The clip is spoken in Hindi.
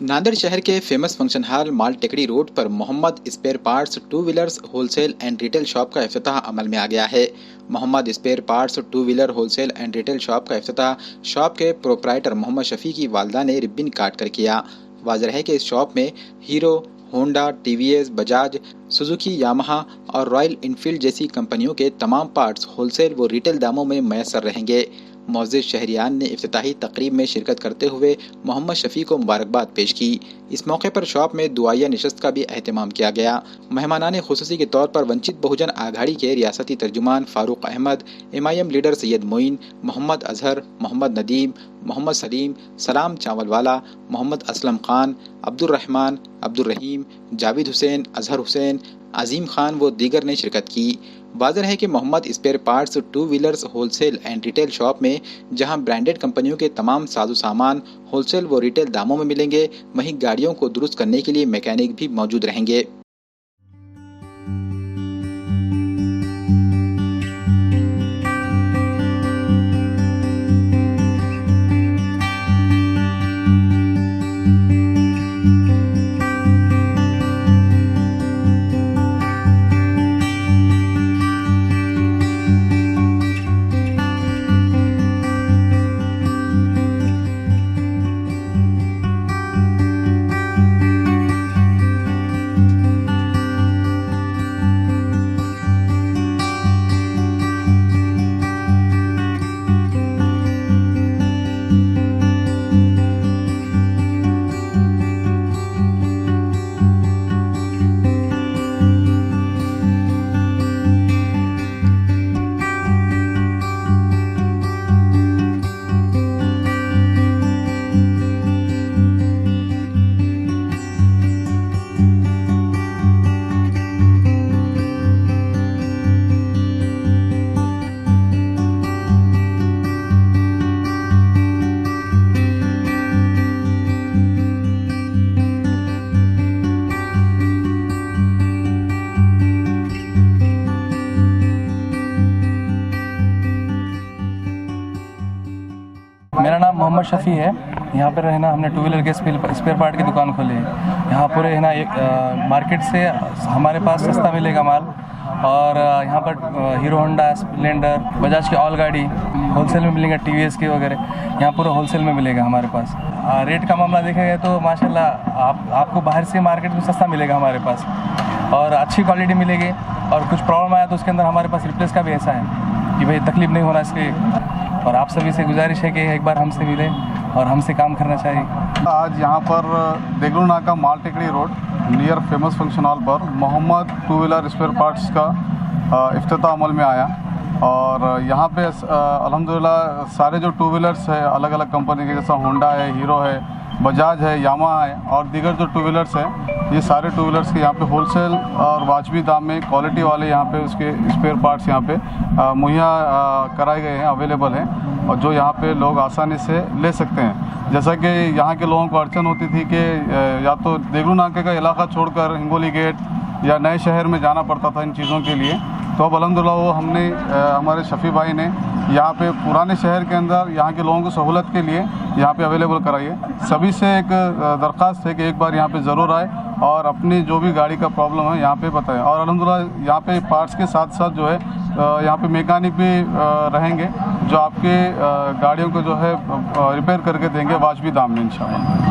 नांदेड़ शहर के फेमस फंक्शन हॉल माल टेकड़ी रोड पर Mohammed spare parts two wheelers wholesale and retail shop का इफ्तिताह अमल में आ गया है। Mohammed spare parts two wheeler wholesale and retail shop का इफ्तिताह शॉप के प्रोप्राइटर मोहम्मद शफी की वालदा ने रिब्बिन काट कर किया। वाज़ेह है कि इस शॉप में hero, Honda, TVS, Bajaj, Suzuki, Yamaha और रॉयल इनफील्ड जैसी कंपनियों के तमाम पार्ट्स होलसेल व रिटेल दामों में मैसर रहेंगे। मोअज़्ज़िज़ शहरियान ने इफ्तिताही तकरीब में शिरकत करते हुए मोहम्मद शफी को मुबारकबाद पेश की। इस मौके पर शॉप में दुआया नशस्त का भी अहतमाम किया गया। मेहमानाने खुसूसी के तौर पर वंचित बहुजन आघाड़ी के रियासती तर्जुमान फारूक अहमद, MIM लीडर सैयद मोइन, मोहम्मद अजहर, मोहम्मद नदीम, मोहम्मद सलीम, सलाम चावलवाला, मोहम्मद असलम खान, अब्दुल रहमान, अब्दुल रहीम, जावेद हुसैन, अजहर हुसैन, अजीम खान व दीगर ने शिरकत की। वाज़ेह है कि Mohammed spare parts two wheelers wholesale and retail shop में जहां ब्रांडेड कंपनियों के तमाम साजो सामान होलसेल व रिटेल दामों में मिलेंगे, वहीं गाड़ियों को दुरुस्त करने के लिए मैकेनिक भी मौजूद रहेंगे। मेरा नाम मोहम्मद शफ़ी है। यहाँ पर है ना हमने टू व्हीलर के स्पेयर पार्ट की दुकान खोली है। यहाँ पूरे है ना एक मार्केट से हमारे पास सस्ता मिलेगा माल, और यहाँ पर हीरो, होंडा, स्प्लेंडर, बजाज की ऑल गाड़ी होलसेल में मिलेंगे, TVS की वगैरह यहाँ पूरा होलसेल में मिलेगा हमारे पास। रेट का मामला देखा जाए तो माशाल्लाह आपको बाहर से मार्केट में सस्ता मिलेगा हमारे पास, और अच्छी क्वालिटी मिलेगी। और कुछ प्रॉब्लम आया तो उसके अंदर हमारे पास रिप्लेस का भी ऐसा है कि भाई तकलीफ नहीं होना इसलिए। और आप सभी से गुजारिश है कि एक बार हमसे मिले और हमसे काम करना चाहिए। आज यहाँ पर Deglur Naka Mal Tekdi road near famous function hall पर Mohammed two wheeler spare parts का इफ्तिताह अमल में आया, और यहाँ पे अल्हम्दुलिल्लाह सारे जो टू व्हीलर्स है अलग अलग कंपनी के, जैसा होंडा है, हीरो है, बजाज है, यामाहा है और दीगर जो टू व्हीलर्स हैं, ये सारे टू व्हीलर्स के यहाँ पे होलसेल और वाजबी दाम में क्वालिटी वाले यहाँ पे उसके स्पेयर पार्ट्स यहाँ पे मुहैया कराए गए हैं, अवेलेबल हैं, और जो यहाँ पे लोग आसानी से ले सकते हैं। जैसा कि यहाँ के लोगों को अड़चन होती थी कि या तो देगलू नाके का इलाका छोड़कर हिंगोली गेट या नए शहर में जाना पड़ता था इन चीज़ों के लिए, तो अब अल्हम्दुलिल्लाह वो हमने हमारे शफ़ी भाई ने यहाँ पे पुराने शहर के अंदर यहाँ के लोगों को सहूलत के लिए यहाँ पे अवेलेबल कराई है। सभी से एक दरख्वास्त है कि एक बार यहाँ पे ज़रूर आए और अपनी जो भी गाड़ी का प्रॉब्लम है यहाँ पे बताएं। और अल्हम्दुलिल्लाह यहाँ पे पार्ट्स के साथ साथ जो है यहाँ पे मैकेनिक भी रहेंगे जो आपके गाड़ियों को जो है रिपेयर करके देंगे वाजबी दाम में इंशाअल्लाह।